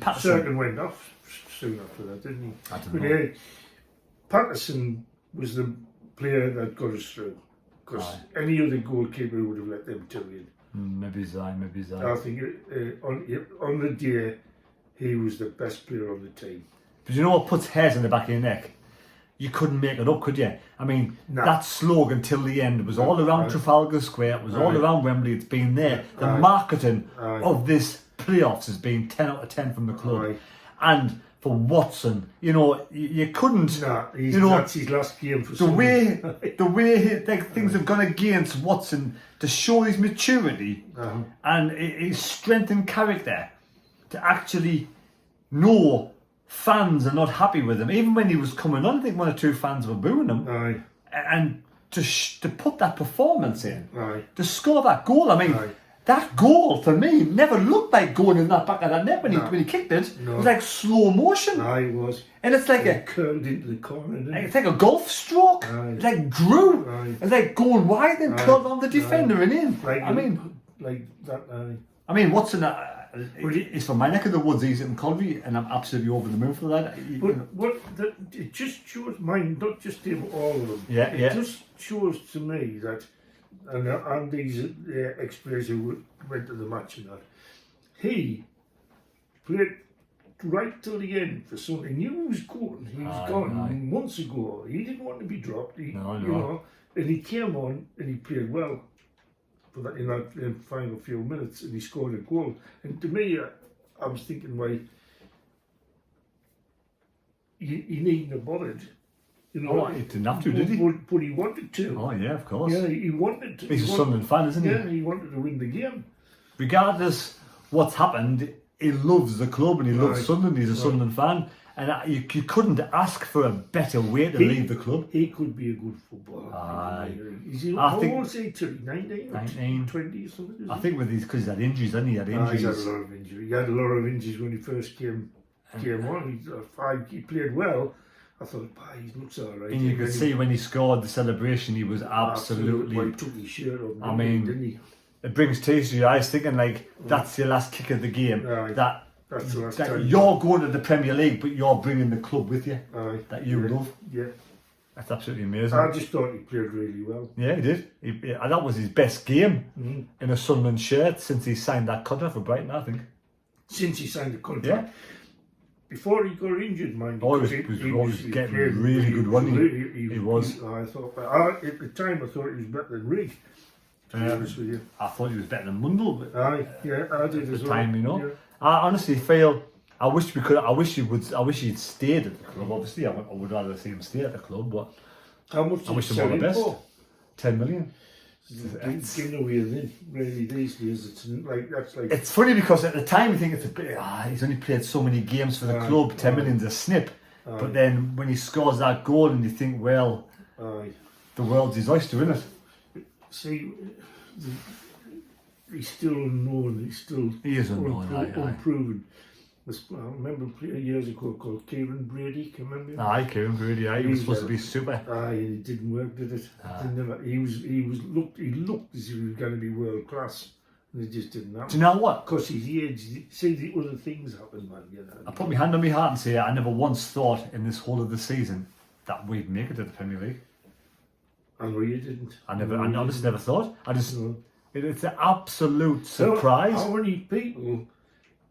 Patterson. Certain went off soon after that, didn't he? I don't know. Patterson was the player that got us through because any other goalkeeper would have let them two in. Maybe Zai. I think on the day he was the best player on the team. But you know what puts hairs in the back of your neck? You couldn't make it up, could you? I mean, that slogan till the end was all around Trafalgar Square, it was all around Wembley, it's been there. The marketing of this playoffs has been 10 out of 10 from the club. And for Watson, you know, you couldn't. That's his last game for the way things have gone against Watson to show his maturity and his strength and character to actually know fans are not happy with him. Even when he was coming on, I think one or two fans were booing him. And to put that performance in, to score that goal, I mean. That goal for me never looked like going in that back of that net when he kicked it. It was like slow motion. It was. And it's like it curled into the corner. It's like a golf stroke. It's like drew. It's like going wide and curled on the defender and in. I mean, Watson is from my neck of the woods. He's in Colby, and I'm absolutely over the moon for that. It just shows mine, not just him, all of them. It just shows to me that. And these ex-players who went to the match and that, he played right till the end for something. He knew he was going. He was gone months ago. He didn't want to be dropped. You know, and he came on and he played well for that in that final few minutes, and he scored a goal. And to me, I was thinking, why he needn't have bothered. You know, he didn't have to, did he? But he wanted to. Oh yeah, of course. Yeah, he wanted to. He's a Sunderland fan, isn't he? Yeah, he wanted to win the game. Regardless what's happened, he loves the club and he loves Sunderland. He's a Sunderland fan, and you couldn't ask for a better way to leave the club. He could be a good footballer. How old is he? 19, 20 or something? I think with these, because he had injuries, didn't he? He had injuries. He had a lot of injuries. He had a lot of injuries when he first came on. He played well. I thought, he looks all right. And you could see when he scored the celebration, he was absolutely. He took his shirt off. I mean, didn't he? It brings tears to your eyes, thinking like that's your last kick of the game. That's the last time. You're going to the Premier League, but you're bringing the club with you that you love. Yeah. That's absolutely amazing. I just thought he played really well. Yeah, he did. And that was his best game Mm-hmm. in a Sunderland shirt since he signed that contract for Brighton, I think. Since he signed the contract. Yeah. Before he got injured, mind you. Oh, he was getting really good, wasn't he? He was. I thought, at the time, I thought he was better than Reed. To be honest with you. I thought he was better than Mundell, but I did at as the well. time, you know. Yeah. I honestly feel. I wish he'd stayed at the club. Obviously, I would rather see him stay at the club, but How much did I wish he him all sell the him best. for? 10 million. Giving away then, really these days. It's like that's like. It's funny because at the time you think it's a bit. He's only played so many games for the club. 10 million's a snip. But then when he scores that goal, and you think, well, the world's his oyster, isn't it? See, he's still unknown. He is unknown, unproven. I remember years ago called Kieran Brady. Can you remember him? Aye, Kieran Brady. He was supposed to be super. It didn't work, did it? He looked as if he was going to be world class, and it just didn't happen. Do you know what? Because his age, see the other things happen, man. You know. I put my hand on my heart and say I never once thought in this whole of the season that we'd make it to the Premier League. I know you didn't. I honestly never thought. It's an absolute surprise. How many people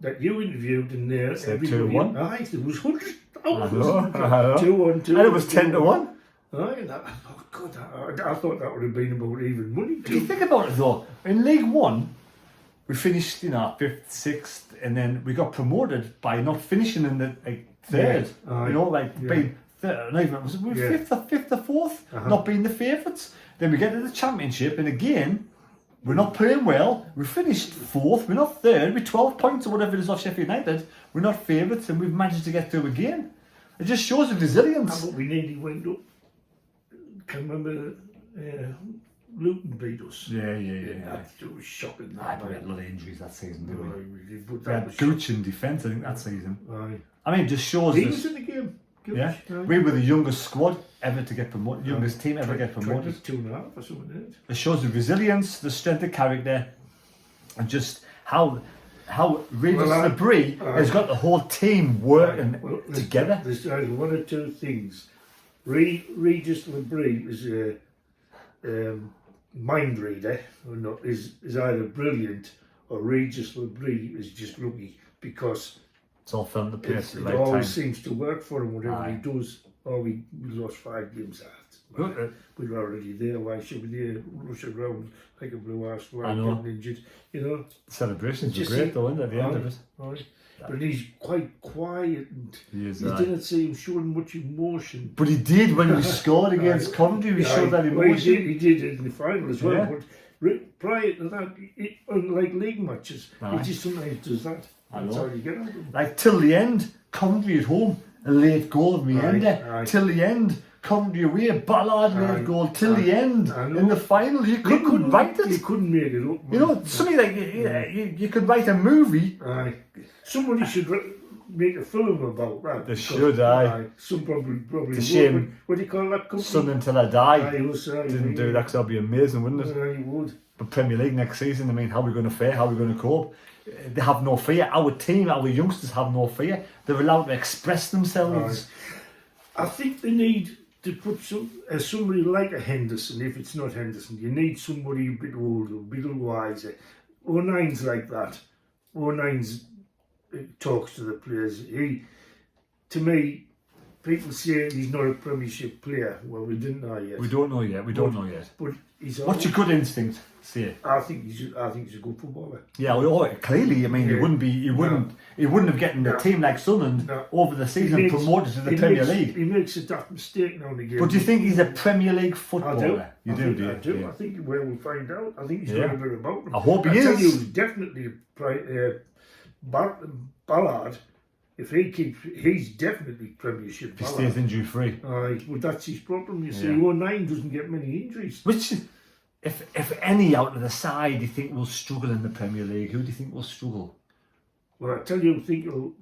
that you interviewed in there? 2-1. Aye, there was hundreds. I know. 2-1, 2-1. And it was 10-1. Aye, God, I thought that would have been about even money If you too. think about it though, in League One, we finished, 5th, 6th, and then we got promoted by not finishing in the third. Being third. Not even, was it 5th or 4th? Not being the favourites. Then we get to the Championship, and again, we're not playing well. We finished 4th. We're not 3rd. We're 12 points or whatever it is off Sheffield United. We're not favourites, and we've managed to get through again. It just shows the resilience. But we nearly went up. Can remember Luton beat us. Yeah. That was shocking. We had a lot of injuries that season, didn't we? But We had Gooch in defence, I think, that season. I mean, it just shows he us. was in the game. Gooch, Yeah, we were the youngest squad ever to get promoted, youngest team ever get promoted. 22.5 or something, didn't it? It shows the resilience, the strength of character, and just how Regis Labrie has got the whole team working together. There's one or two things. Regis Labrie is a mind reader, or not, is either brilliant, or Regis Labrie is just lucky because It's all filmed the place at it the right always time. seems to work for him. Whatever he does, we lost 5 games out. We were already there. Why should we there rush around like a blue-ass fly getting injured? Celebrations were Just great though, weren't they, at the end of it? Right. But he's quite quiet, and He is, you didn't see him showing much emotion. But he did when he scored against Coventry. He showed that emotion. Well, he did it in the final as well. Yeah. But prior to that, unlike league matches, he just sometimes does that. That's how you get out of him. Like till the end, Coventry at home, a late goal of Meander. Aye. Till the end, Coventry away, Ballard late goal. Till the end, in the final, you couldn't write it. You couldn't make it up. Something like you could write a movie. Aye. Somebody should make a film about that. They should, aye. Some probably. It's a shame. What do you call that company? Sun Until I Die. Didn't do that because that'd be amazing, wouldn't it? Aye, would. But Premier League next season, I mean, how are we going to fare? How are we going to cope? They have no fear. Our team, our youngsters have no fear. They're allowed to express themselves. I think they need to put somebody like a Henderson. If it's not Henderson, you need somebody a bit older, a bit wiser. O'Nine's like that. O'Nine's talks to the players. To me, people say he's not a Premiership player. Well, we didn't know yet. We don't know yet. But he's. What's your gut instinct? Say. I think he's a good footballer. Yeah, clearly. I mean, he wouldn't have gotten a team like Sunderland over the season promoted to the Premier League. He makes a daft mistake now and again. But do you think he's a Premier League footballer? I do. Yeah. I think we'll find out. I think he's got a bit about him. I hope he I tell is. you, definitely Ballard. If he keeps, he's definitely Premiership. He stays injury free. Aye, well, that's his problem. You see, 09 doesn't get many injuries. Which, if any out of the side you think will struggle in the Premier League, who do you think will struggle? Well, I tell you,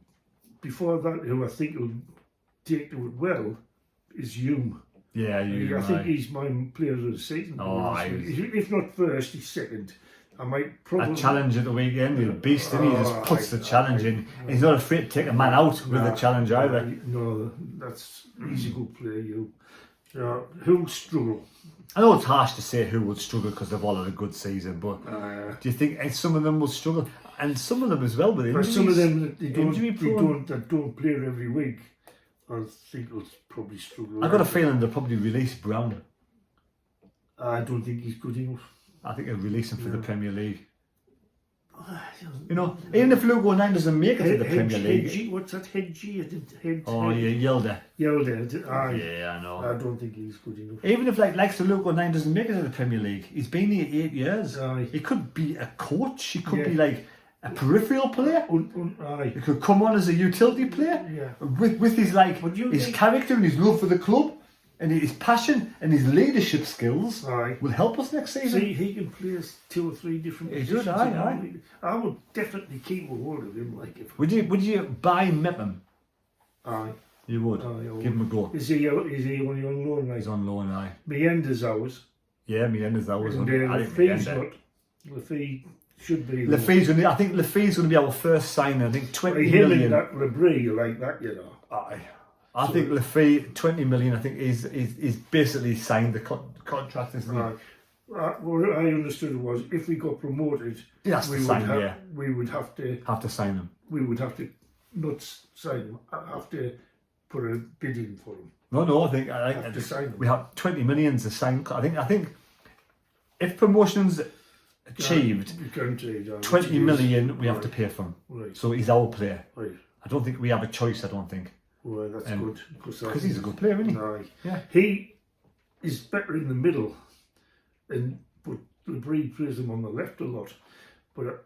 before that, who I think will take to it well is Hume. Yeah, I think he's my player of the season. If not first, he's second. I might probably... A challenge at the weekend, he's a beast, and he just puts the challenge in. He's not afraid to take a man out with the challenge either. No, he's a good player, Who'll struggle? I know it's harsh to say who would struggle because they've all had a good season, but do you think some of them will struggle? And some of them as well with injuries. Some of them they prone. don't play every week. I think they'll probably struggle. I got a feeling they'll probably release Brown. I don't think he's good enough. I think they'll release him for the Premier League. You know, even if Luke O'Neill doesn't make it to the Premier League. What's that? Hedgie? Oh yeah, Yelder. Yeah, I know. I don't think he's good enough. Even if like Luke O'Neill doesn't make it to the Premier League, he's been here 8 years. Aye. He could be a coach. He could be like a peripheral player. Aye. He could come on as a utility player. Yeah. With his his character and his love for the club. And his passion and his leadership skills will help us next season. See, he can play 2 or 3 different positions. I would definitely keep a hold of him. Would you buy Mepham? Aye. You would? Give him a go. Is he only on loan? He's on loan, aye. Meander's ours. Yeah, Meander's ours. And Lafay's not. Lafay should be. I think Lafay's going to be our first signing. I think 20 him million. And that Labrie, like that, you know. Aye. I think Lafay 20 million. I think is basically signed the contract, isn't he? What I understood was if we got promoted, we would have to sign him. We would have to not sign him. Have to put a bid in for him. No, I think have to sign him. We have 20 million to sign. I think if promotion's achieved, 20 million we have to pay for him. Right. So he's our player. Right. I don't think we have a choice. I don't think. Well, that's good because he's a good player, isn't he? Aye. Yeah. He is better in the middle, but Labrie plays him on the left a lot. But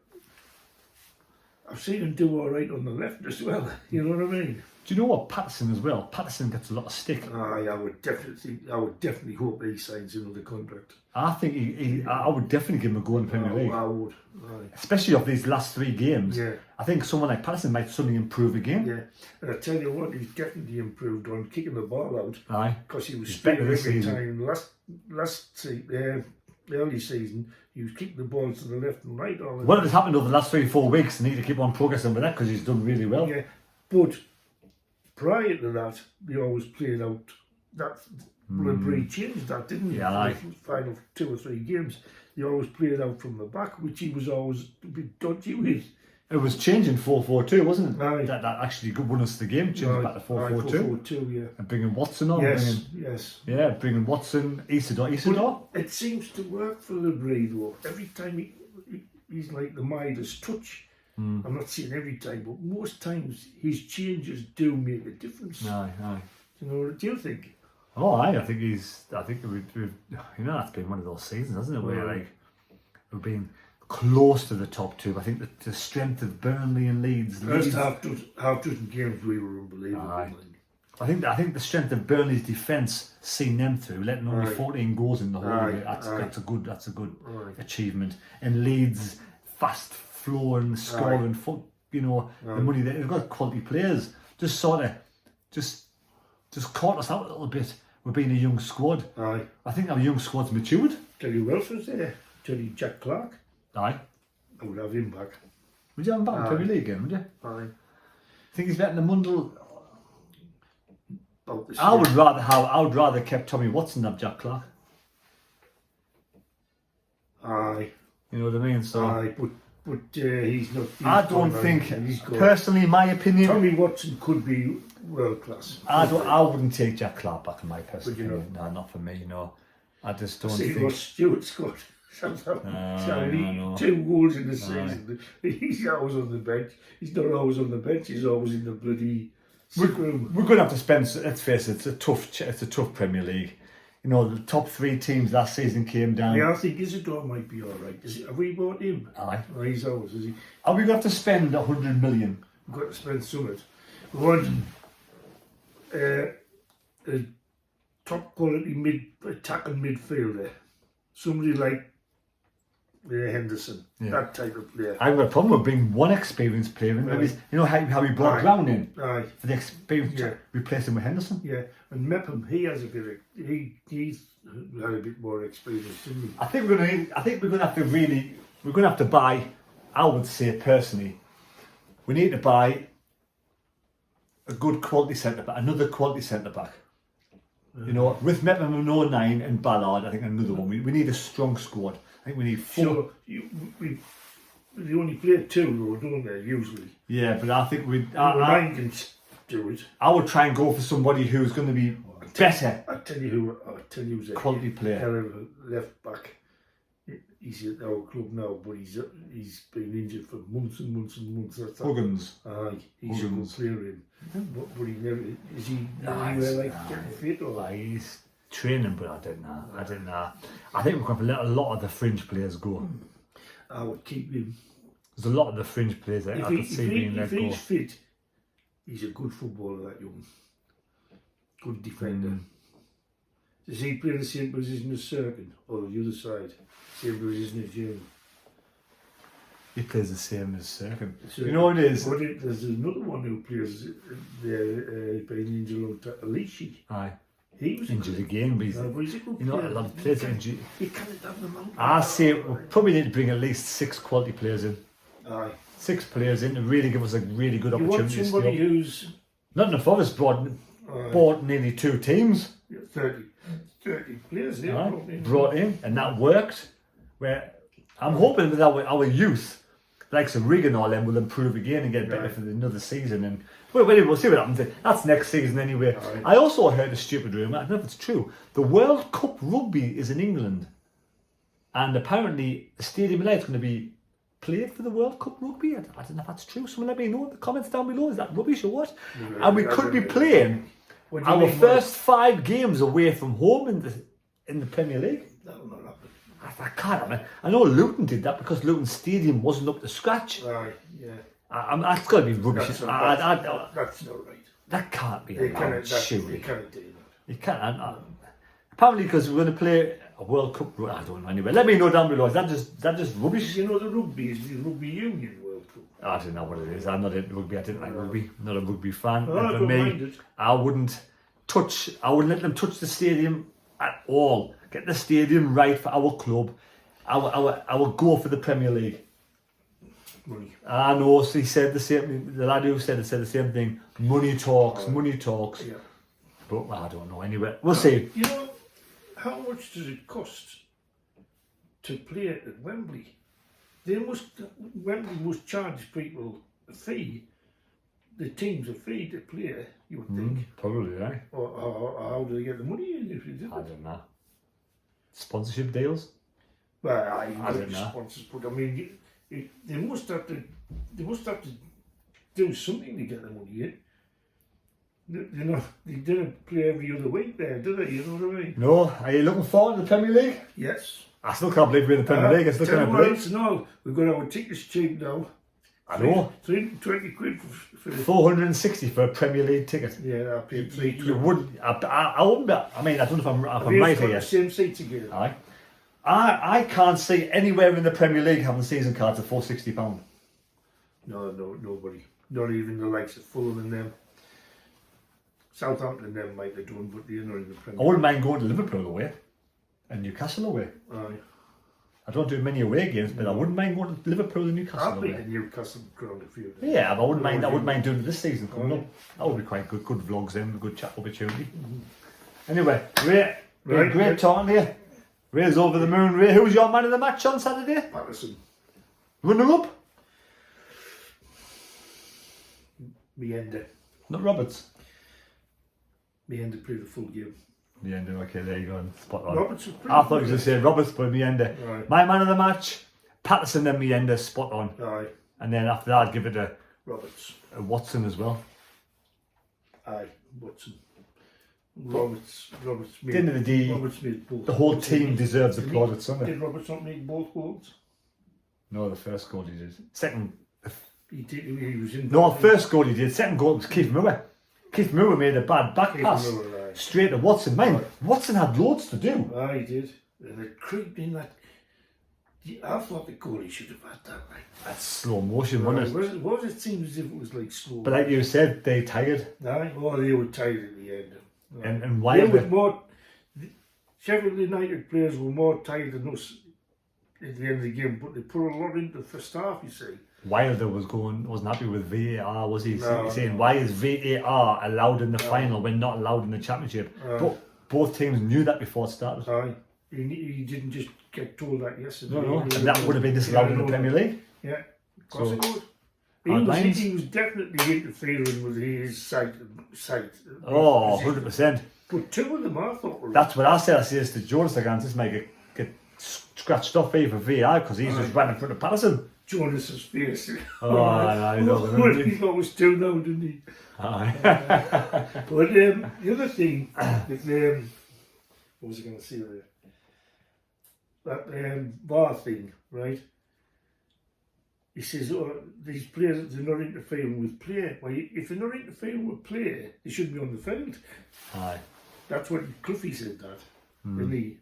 I've seen him do all right on the left as well. You know what I mean? Do you know what, Patterson as well? Patterson gets a lot of stick. I would definitely hope he signs another contract. I think I would definitely give him a go in the Premier League. I would, especially of these last 3 games. Yeah. I think someone like Patterson might suddenly improve again. Yeah, and I tell you what, he's definitely improved on kicking the ball out. Aye, because he was better every time. Early season, he was kicking the ball to the left and right. What has happened over the last 3 or 4 weeks? They need to keep on progressing with that because he's done really well. Yeah, but prior to that, they always played out that. Labrie changed that, didn't he? Yeah, the final 2 or 3 games, he always played out from the back, which he was always a bit dodgy with. It was changing 4-4-2, wasn't it? Aye. That actually won us the game, changing back to 4-4-2. 4-4-2, yeah. And bringing Watson on. Yes. Yeah, bringing Watson, Isidore. It seems to work for Labrie though. Every time he's like the Midas touch. I'm not saying every time, but most times his changes do make a difference. Aye. You know, what do you think? Oh, I think we've that's been one of those seasons, hasn't it? Where we've been close to the top 2. I think the strength of Burnley and Leeds. First half dozen games we were unbelievable. Aye. I think the strength of Burnley's defence, seeing them through, letting only 14 goals in the whole of it, that's a good achievement. And Leeds fast flowing, scoring, the money they've got quality players. Just caught us out a little bit with being a young squad. Aye. I think our young squad's matured. Tell you who else was there? Tell you Jack Clark. Aye. I would have him back. Would you have him back in the Premier League again, would you? Aye. Think he's better than Mundell? I would rather kept Tommy Watson than Jack Clark. Aye. You know what I mean? So. Aye, but he's not. I don't think, personally, in my opinion, Tommy Watson could be world class. I wouldn't take Jack Clark back in my personal opinion. No, not for me. No, I just don't think. Ross Stewart scored 2 goals in the season. He's always on the bench. He's not always on the bench. He's always in the bloody sick room. We're going to have to spend. Let's face it. It's a tough Premier League. You know, the top 3 teams last season came down. Yeah, I think Isidore might be all right. Have we bought him? Aye. Oh, he's ours, is he? Are we going to have to spend 100 million? We've got to spend some. We want a top quality attacking midfielder. Somebody like Henderson, that type of player. I've got a problem with bringing one experienced player in. Maybe, you know how we brought Brown in for the experience, replace him with Henderson. Yeah, and Mepham, he has a bit of he's had a bit more experience, didn't he? I think we're going to have to buy. I would say personally, we need to buy a good quality centre back, another quality centre back. You know, with Metman and 09 and Ballard, I think another one. We need a strong squad. I think we need 4. So they only play 2 though, don't they, usually? Yeah, but I think we. Nine can do it. I would try and go for somebody who's going to be better. I'll tell you who's a Quality player. hell of a left back. He's at our club now, but he's been injured for months and months and months. Huggins. He's a good player in. But he never, is he anywhere like getting fit or? He's training, but I don't know. I think we're going to let a lot of the fringe players go. I would keep him. There's a lot of the fringe players that I could see being let go. If he's fit, he's a good footballer, that young. Good defender. Does he play the same position as Serkin, or the other side? Same position as you? He plays the same as Serkin. You know what it is? But there's another one who plays there, been injured a long time, Alishi. Aye. He was Injured again, but he's, a good you know, player. a lot of players are injured. He can't have them out. I say we probably need to bring at least 6 quality players in. Aye. 6 players in to really give us a really good You want opportunity. somebody who's Nottingham Forest bought nearly 2 teams. 30 players there. Brought in, and that worked. Where I'm hoping that our youth, like some Regan or them, will improve again and get better for another season. And we'll see what happens. That's next season anyway. Right. I also heard a stupid rumour, I don't know if it's true. The World Cup rugby is in England, and apparently the Stadium United is going to be played for the World Cup rugby. I don't know if that's true. Someone let me know in the comments down below. Is that rubbish or what? And we could be playing our first 5 games away from home in the Premier League. That'll not happen. I can't. I know Luton did that because Luton Stadium wasn't up to scratch. Right, yeah. That's got to be rubbish. That's not right. That can't be They allowed, surely. They can't do that. You can't. Apparently, because we're going to play a World Cup. I don't know. Anyway, let me know down below. Is that just rubbish? You know, the rugby is the Rugby Union World Cup. I don't know what it is. I'm not into rugby. I didn't like rugby. I'm not a rugby fan. Oh, And for me, I wouldn't let them touch the stadium at all. Get the stadium right for our club. I will go for the Premier League. Money. I know. So he said the same. The lad who said the same thing. Money talks. Money talks. Yeah. But I don't know. Anyway, we'll see. You know, how much does it cost to play at Wembley? Wembley must charge people a fee. The teams a fee to play. You would think. Probably, right? Or how do they get the money in if you did I that? don't know. Sponsorship deals? Well, I don't know. Sponsors, but I mean, they must have to do something to get the money in. You know, they didn't play every other week there, do they? You know what I mean? No. Are you looking forward to the Premier League? Yes. I still can't believe we're in the Premier League. I still can't believe. No, we've got our tickets cheap now. I know. 20 quid for the 460 for a Premier League ticket. Yeah, I paid 3 quid. You wouldn't. I wouldn't. I mean, I don't know if I'm right here. The same seats again. Aye. I can't see anywhere in the Premier League having season cards at £460. No, nobody. Not even the likes of Fulham and them. Southampton and them might have done, but they're not in the Premier I wouldn't mind going to Liverpool away and Newcastle away. Aye. I don't do many away games, but I wouldn't mind going to Liverpool and Newcastle I've been away. to Newcastle ground a few. Yeah, but I wouldn't mind doing it this season coming up. That would be quite good. Good vlogs then, a good chat opportunity. Anyway, Ray, great talking to you. Ray's over the moon. Ray, who's your man of the match on Saturday? Patterson. Runner up? Meander. Not Roberts. Meander played the full game. Meander, okay, there you go. Spot on. Roberts was pretty I thought you good. were going to say Roberts, but Meander. Right. My man of the match, Patterson and Meander, spot on. Aye. And then after that, I'd give it a Roberts. Watson as well. Aye. Watson. Roberts made, At the end of the day, Roberts made both. the whole team deserves applauded Sunday. Did Roberts not make both goals? No, the first goal he did. Second. He did. He was in. No, first goal he did. Second goal was Keith Moore. Keith Moore made a bad back Keith pass Moore, aye. straight to Watson. Man, Aye. Watson had loads to do. Aye, he did. And it creeped in that. I thought the goalie should have had that. Like. That's slow motion, wasn't it? Was it seemed as if it was like slow? But like you said, they tired. Aye, oh, they were tired at the end. And They Wilder. were more. Sheffield United players were more tired than us at the end of the game, but they put a lot into the first half. You see. Wilder wasn't happy with VAR, was he? No, He's saying, why is VAR allowed in the final when not allowed in the championship? But both teams knew that before it started. Aye. He didn't just get told that yesterday. No. And that would have been disallowed in the Premier League. Yeah, of course it would. He was definitely interfering with his sight. Oh, 100%. But two of them I thought were... That's what I said. I said to Jonas again, this might get scratched off here for VI because he's just ran in front of Patterson. Jonas's face. Oh, I know. He thought it was 2-0, didn't he? Aye. But the other thing, what was I going to say there? That VAR thing, right? He says, these players, they're not interfering with play. Well, if they're not interfering with play, they shouldn't be on the field. Aye. That's what Cluffy said that, didn't he?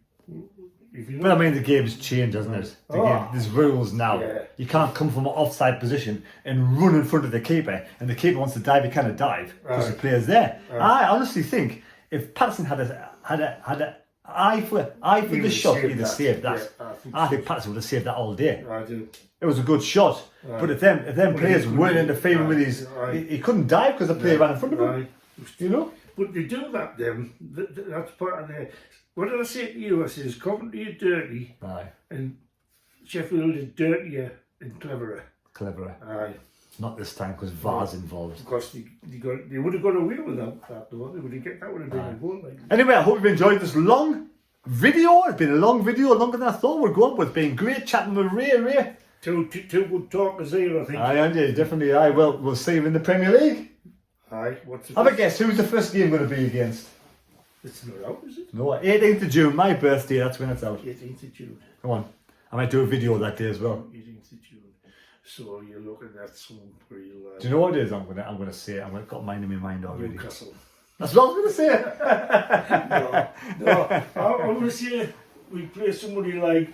But I mean, the game's changed, hasn't it? There's rules now. Yeah. You can't come from an offside position and run in front of the keeper, and the keeper wants to dive, he can't dive because the player's there. I honestly think if Patterson had an eye for the shot, he'd have saved that. Yeah, I think Patterson would have saved that all day. I do. It was a good shot, but if them players weren't interfering with his, he couldn't dive because the player ran in front of him. You know. But they do that then. That's part of their... What did I say to you? I says Coventry are dirty, and Sheffield is dirtier and cleverer. Aye. Not this time because VAR's involved. Of course, they would have got away without that, though. That would have been a goal. Like. Anyway, I hope you've enjoyed this long video. It's been a long video, longer than I thought we'd go up with. Been great chatting with Ray. Two good talkers here, I think. Aye, and yeah, definitely. Aye, well, we'll see you in the Premier League. Aye. Have a guess. Who's the first game going to be against? It's not out, is it? No, 18th of June, my birthday, that's when it's out. 18th of June. Come on. I might do a video that day as well. 18th of June. So you're looking at some real... do you know what it is I'm gonna say? I've got mine in my mind already. Newcastle. That's what I was going to say. no, I'm going to say we play somebody like...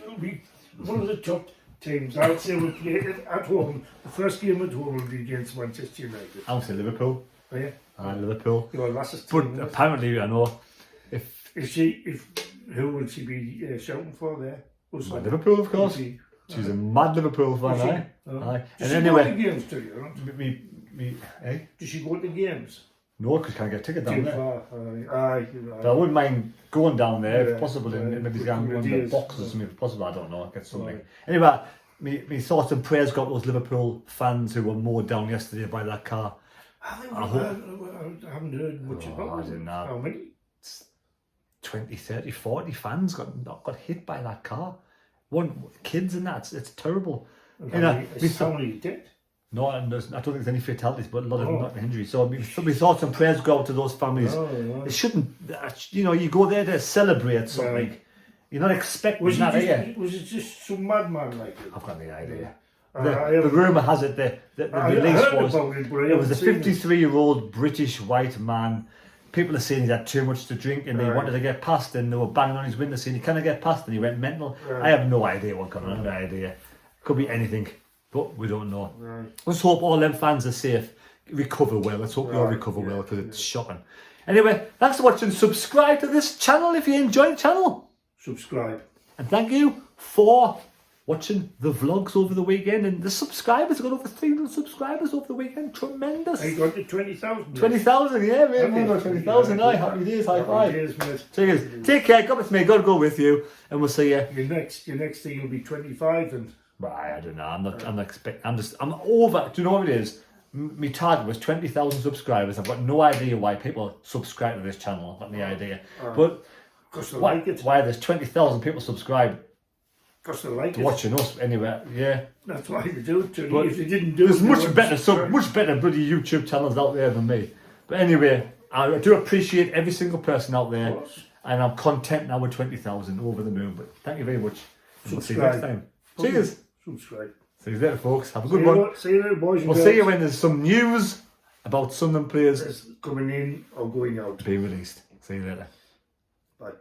one of the top teams. I'd say we play it at home. The first game at home will be against Manchester United. I'll say Liverpool. Oh, yeah? Liverpool. Well, that's a team, but apparently, I know... Who will she be shouting for there? Liverpool, of course. She's a mad Liverpool fan, aye. Does and she anyway, go to the games too, you know? Does she go to the games? No, because can't get a ticket down there. Aye. But I wouldn't mind going down there if possible, and maybe going on the boxes or something if possible. I don't know, get something. Anyway, me thoughts and prayers got those Liverpool fans who were mowed down yesterday by that car. I haven't heard much about it. I don't know. How many? 20, 30, 40 fans got hit by that car. Kids and that, it's terrible. How many dead? No, I don't think there's any fatalities, but a lot of injuries. So we thoughts and prayers go out to those families. It shouldn't, you go there to celebrate something. You're not expecting that, are you? Was it just some madman like it? I've got no idea. The rumour has it the release was a 53-year-old British white man. People are saying he had too much to drink and he wanted to get past, and they were banging on his window saying he can't get past, and he went mental. I have no idea what's going on. No idea. Could be anything, but we don't know. Let's hope all them fans are safe, recover well. Let's hope they all recover well, because it's shocking. Anyway, thanks for watching. Subscribe to this channel if you enjoy the channel. Subscribe. And thank you for watching the vlogs over the weekend, and the subscribers got over 300 subscribers over the weekend. Tremendous. I got to 20,000. 20,000, yeah, man. We got 20,000. Aye, happy days, high five. Days, mate. Cheers. Take care. God bless me. God go with you, and we'll see you. Your next thing will be 25, and. Right, I don't know. I'm expecting. I'm over. Do you know what it is? My target was 20,000 subscribers. I've got no idea why people subscribe to this channel. I've got no idea. But why there's 20,000 people subscribe. Because they like it. Watching us anyway, yeah. That's why they do it. If they didn't do there's it, much better bloody YouTube channels out there than me. But anyway, I do appreciate every single person out there, and I'm content now with 20,000, over the moon. But thank you very much. We'll see you next time. Cheers. Subscribe. See you later, folks. Have a good one. See you later, boys. We'll see you when there's some news about Sunderland players coming in or going out. To be released. See you later. Bye.